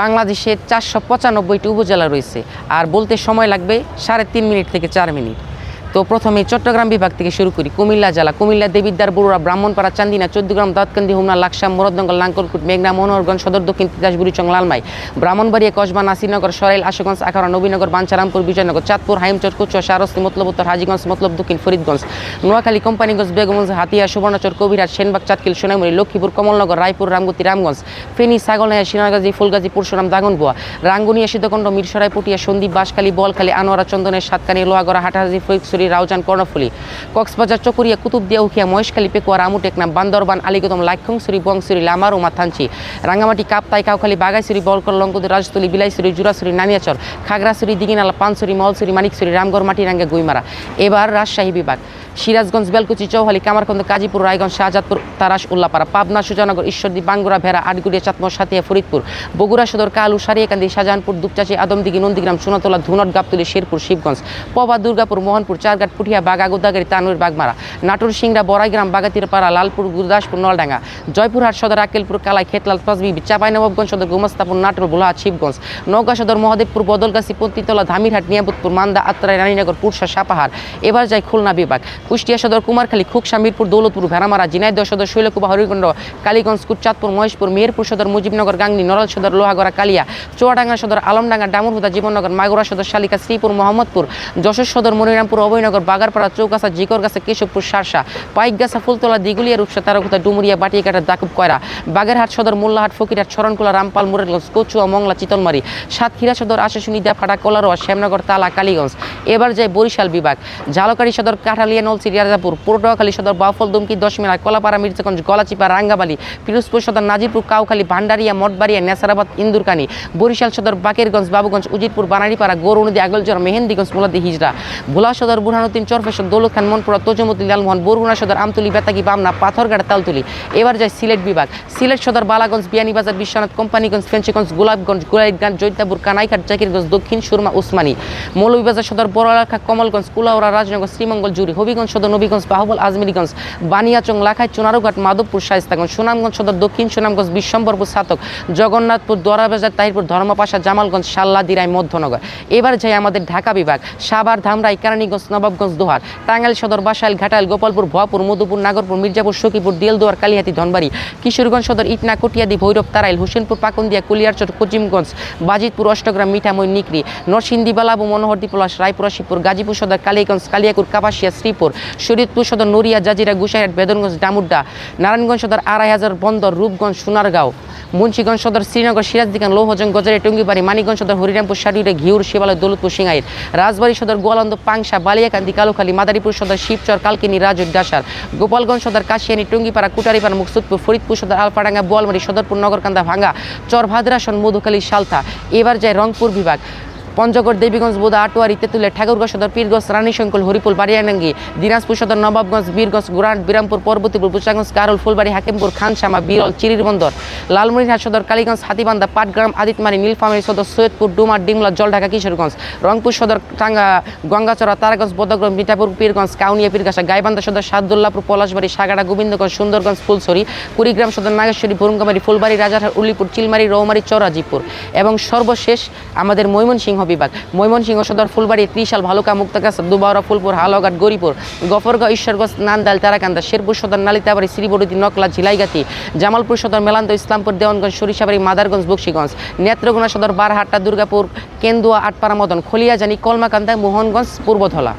বাংলাদেশে 495টি উপজেলা রয়েছে, আর বলতে সময় লাগবে 3.5 মিনিট থেকে 4 মিনিট। তো প্রথমে চট্টগ্রাম বিভাগ থেকে শুরু করি। কুমিল্লা জেলা, কুমিল্লা, দেবিদ্বার, বরুড়া, ব্রাহ্মণপাড়া, চান্দিনা, চৌদ্দগ্রাম, দাউদকান্দি, হোমনা, লাকসাম, মুরাদনগর, লাঙ্গলকোট, মেঘনা, মনোহরগঞ্জ, সদর দক্ষিণ, তিতাস, বুড়িচং, লালমাই, ব্রাহ্মণবাড়িয়া, কসবা, নাসিরনগর, সরাইল, আশুগঞ্জ, আখাউড়া, নবীনগর, বাঞ্ছারামপুর, বিজয়নগর, চাঁদপুর, হাইমচর, কুচুয়া, শাহরস্তি, মতলব উত্তর, হাজীগঞ্জ, মতলব দক্ষিণ, ফরিদগঞ্জ, নোয়াখালী, কোম্পানিগঞ্জ, বেগমগঞ্জ, হাতিয়া, সুবর্ণচর, কবিরহাট, সেনবাগ, চাটকিল, সোনামুড়ি, লক্ষ্মীপুর, কমলনগর, রায়পুর, রামগতি, রামগঞ্জ, ফেনী, ছাগলনাইয়া, সিনাগাজী, ফুলগাজী, পরশুরাম, দাগনভুয়া, রাঙ্গুনিয়া, সিদ্ধকণ্ড, মিরসরাই, পুটিয়া, সন্দ্বীপ, বাঁশখালী, বোয়ালখালী, আনোয়ারা, চন্দনের, সাতকানি, লোহাগড়া, হাটহাজারী, ফরিদছড়ি, রাউজান, কর্ণফুলি, কক্সবাজার, চকরিয়া, কুতুবদিয়া, উখিয়া, মহেশখালী, পেকুয়া, রামু, টেকনাম, বান্দরবান, আলীগদম, লাক্ষংছড়ি, বংছড়ি, লামারু, মাথানচি, রাঙ্গামাটি, কাপ্তাই, কাউখালী, বাগাইছড়ি, বলকর, লঙ্কুদ, রাজতলী, বিলাইছড়ি, জুরাছড়ি, নানিয়াচর, খাগড়াছড়ি, দিঘিনালা, পানছড়ি, মহলছড়ি, মানিকছড়ি, রামগড়, মাটিরাঙ্গা, গুইমারা। এবার রাজশাহী বিভাগ: সিরাজগঞ্জ, বেলকুচি, চৌহালি, কামারখন্দ, কাজীপুর, রায়গঞ্জ, শাহজাদপুর, তারাস, উল্লাপাড়া, পাবনা, সুজানগর, ঈশ্বরদী, বাঙ্গুরা, ভেড়া, আটগুড়িয়া, চাঁদমোহর, সাতিয়া, ফরিদপুর, বগুড়া সদর, কালু, সারিয়াকান্দি, শাহজাহানপুর, দুপচাচি, আদমদিঘি, নন্দীগ্রাম, সোনাতলা, ধুনট, গাবতলী, শেরপুর, শিবগঞ্জ, পবা, দুর্গাপুর, মোহনপুর, চারঘাট, পুঠিয়া, বাগা, গোদাগাড়ি, তানুর, বাগমারা, নাটোর, সিংড়া, বড়াইগ্রাম, বাগাতিরপাড়া, লালপুর, গুরদাসপুর, নলডাঙ্গা, জয়পুরহাট সদর, আক্কেলপুর, কালাই, খেতলাল, পাঁচবিবি, চাঁপাইনবাবগঞ্জ সদর, গোমস্তাপুর, নাটোর, ভোলাহাট, শিবগঞ্জ, নওগাঁ সদর, মহাদেবপুর, বদলগাছি, পন্তিতলা, ধামিরহাট, নিয়ামতপুর, মান্দা, আত্রাই, রানীনগর, পুরসা, সাপাহার। এবার যাই খুলনা বিভাগ: কুষ্টিয়া সদর, কুমারখালী, খুকসা, মিরপুর, দৌলতপুর, ভেড়ামারা, ঝিনাইদহ সদর, শৈলকুপা, হরিগঞ্জ, কালীগঞ্জ, চাঁদপুর, মহেশপুর, মেহেরপুর সদর, মুজিবনগর, গাংনী, নড়াইল সদর, লোহাগড়া, কালিয়া, চুয়াডাঙ্গা সদর, আলমডাঙ্গা, ডামুরহুদা, জীবননগর, মাগুরা সদর, শালিকা, শ্রীপুর, মোহাম্মদপুর, যশোর সদর, মনিরামপুর, অভয়নগর, বাগারপাড়া, চৌগাছা, জিকরগাছা, কেশবপুর, শার্শা, পাইকগাছা, ফুলতলা, দিগুলিয়া, রূপসা, তারকুতা, ডুমুরিয়া, বাটিয়াঘাটা, দাকুব, কয়রা, বাগেরহাট সদর, মোল্লাহাট, ফকিরহাট, শরণখোলা, রামপাল, মুরাদগঞ্জ, কচুয়া, মংলা, চিতলমারি, সাতক্ষীরা সদর, আশাশুনি, দেবহাটা, কলারোয়া, শ্যামনগর, তালা, কালীগঞ্জ। এবার যাই বরিশাল বিভাগ: ঝালকাঠি সদর, কাঠালিয়া, নলছিটি, রাজাপুর, পটুয়াখালী সদর, বাউফল, দুমকি, দশমিনা, কলাপাড়া, মির্জাগঞ্জ, গলাচিপা, রাঙ্গাবালি, পিরোজপুর সদর, নাজিরপুর, কাউখালী, ভান্ডারিয়া, মঠবাড়িয়া, নেসারাবাদ, ইন্দুরকানি, বরিশাল সদর, বাকেরগঞ্জ, বাবুগঞ্জ, উজিরপুর, বানারীপাড়া, গৌরনদী, আগলজোড়া, মেহেন্দিগঞ্জ, মুলাদি, হিজড়া, ভোলা সদর, বুরহানুদ্দিন, চরফেশন, দৌলত খান, মনপুরা, তজুমতি, লালমোহন, বরগুনা সদর, আমতুলি, বেতাগি, বামনা, পাথরঘাট, তালতুলি। এবার যায় সিলেট বিভাগ: সিলেট সদর, বালাগঞ্জ, বিয়ানীবাজার, বিশ্বনাথ, কোম্পানিগঞ্জ, ফেঞ্চিগঞ্জ, গোলাপগঞ্জ, গোলাইদগঞ্জ, জৈতাপুর, কানাইঘাট, জাকিরগঞ্জ, দক্ষিণ সুরমা, উসমানী, মৌলভীবাজার সদর, বড়লাখা, কমলগঞ্জ, কুলাউড়া, রাজনগর, শ্রীমঙ্গল, জুড়ি, হবিগঞ্জ সদর, নবীগঞ্জ, বাহুবল, আজমিরিগঞ্জ, বানিয়াচং, লাখাই, চুনারুঘাট, মাধবপুর, শায়েস্তাগঞ্জ, সুনামগঞ্জ সদর, দক্ষিণ সুনামগঞ্জ, বিশ্বম্বরপুর, সাতক, জগন্নাথপুর, দোয়ারাবাজার, তাহিরপুর, ধর্মপাশা, জামালগঞ্জ, শাল্লা, দিরাই, মধ্যনগর। এবার যাই আমাদের ঢাকা বিভাগ: সাভার, ধামরাই, কেরানীগঞ্জ, নবাবগঞ্জ, দোহার, টাঙ্গাইল সদর, বাসাইল, ঘাটাইল, গোপালপুর, ভুয়াপুর, মধুপুর, নাগরপুর, মির্জাপুর, সখীপুর, দিলদুয়ার, কালিহাতি, ধনবাড়ি, কিশোরগঞ্জ সদর, ইটনা, কটিয়াদি, ভৈরব, তারাইল, হোসেনপুর, পাকুন্দিয়া, কুলিয়ারচর, কচিমগঞ্জ, বাজিতপুর, অষ্টগ্রাম, মিঠামই, নিকরি, নরসিংদী, বালাবু, মনোহরদী, পলাশ, রায়পুরা, শিবপুর, গাজীপুর সদর, কালীগঞ্জ, কালিয়াকুর, কাপাসিয়া, শ্রীপুর, শরীয়তপুর সদর, নড়িয়া, জাজিরা, গুসাইহাট, বেদনগঞ্জ, ডামুড্ডা, নারায়ণগঞ্জ সদর, 2500 বন্দর, রূপগঞ্জ, সোনারগাঁও, মুন্সিগঞ্জ সদর, শ্রীনগর, সিরাজদিখান, লৌহজং, গজারি, টঙ্গিবাড়ি, মানিকগঞ্জ সদর, হরিরামপুর, সাডিউরে, ঘিউর, শিবালয়, দৌলতপুর, সিংহাইর, রাজবাড়ী সদর, গোয়ালন্দ, পাংশা, বালিয়াকান্দি, কালুখালী, মাদারীপুর সদর, শিবচর, কালকিনি, রাজুর, ডাসার, গোপালগঞ্জ সদর, কাশিয়ানি, টঙ্গিপাড়া, কুটারিপাড়া, মুকসুদপুর, ফরিদপুর সদর, আলফাডাঙ্গা, বোয়ালমারি, সদরপুর, নগরকান্দা, ভাঙ্গা, চর, ভাদ্রাসন, মধুখালী, সালথা। এবার যায় রংপুর বিভাগ: পঞ্চগড়, দেবীগঞ্জ, বোদা, আটোয়ারি, তেঁতুলিয়া, ঠাকুরগাঁও সদর, পীরগঞ্জ, রানীশঙ্কল, হরিপুল, বাড়িয়ানাঙ্গি, দিনাজপুর সদর, নবাবগঞ্জ, বীরগঞ্জ, গোরাট, বিরামপুর, পর্বতীপুর, বুচাগঞ্জ, কারুল, ফুলবাড়ি, হাকিমপুর, খানসামা, বিরল, চিরির বন্দর, লালমনিরহাট সদর, কালীগঞ্জ, হাতিবান্ধা, পাটগ্রাম, আদিতমারি, নীলফামারী সদর, সৈয়দপুর, ডুমার, ডিমলা, জলঢাকা, কিশোরগঞ্জ, রংপুর সদর, টাঙ্গা, গঙ্গাচড়া, তারাগঞ্জ, বদগ্রাম, মিঠাপুর, পীরগঞ্জ, কাউনিয়া, পীরগাছা, গাইবান্ধা সদর, সাদুল্লাপুর, পলাশবাড়ি, সাগাড়া, গোবিন্দগঞ্জ, সুন্দরগঞ্জ, ফুলছড়ি, কুড়িগ্রাম সদর, নাগেশ্বরী, ভুরুঙ্গামারি, ফুলবাড়ি, রাজারহাট, উল্লিপুর, চিলমারি, রৌমারি, চরাজিপুর। এবং সর্বশেষ আমাদের ময়মনসিংহ বিভাগ: ময়মনসিংহ সদর, ফুলবাড়ি, ত্রিশাল, ভালুকা, মুক্তাগাছা, দুবাউরা, ফুলপুর, হালঘাট, গরিপুর, গফরগাঁও, ঈশ্বরগঞ্জ, নান্দাইল, তারাকান্দা, শেরপুর সদর, নালিতাবাড়ি, শ্রীবরদী, নকলা, ঝিলাইগাতি, জামালপুর সদর, মেলান্দ, ইসলামপুর, দেওয়ানগঞ্জ, সরিষাবাড়ি, মাদারগঞ্জ, বক্সিগঞ্জ, নেত্রকোনা সদর, বারহাট্টা, দুর্গাপুর, কেন্দুয়া, আটপাড়া, মদন, খলিয়াজানি, কলমাকান্দা, মোহনগঞ্জ, পূর্বধলা।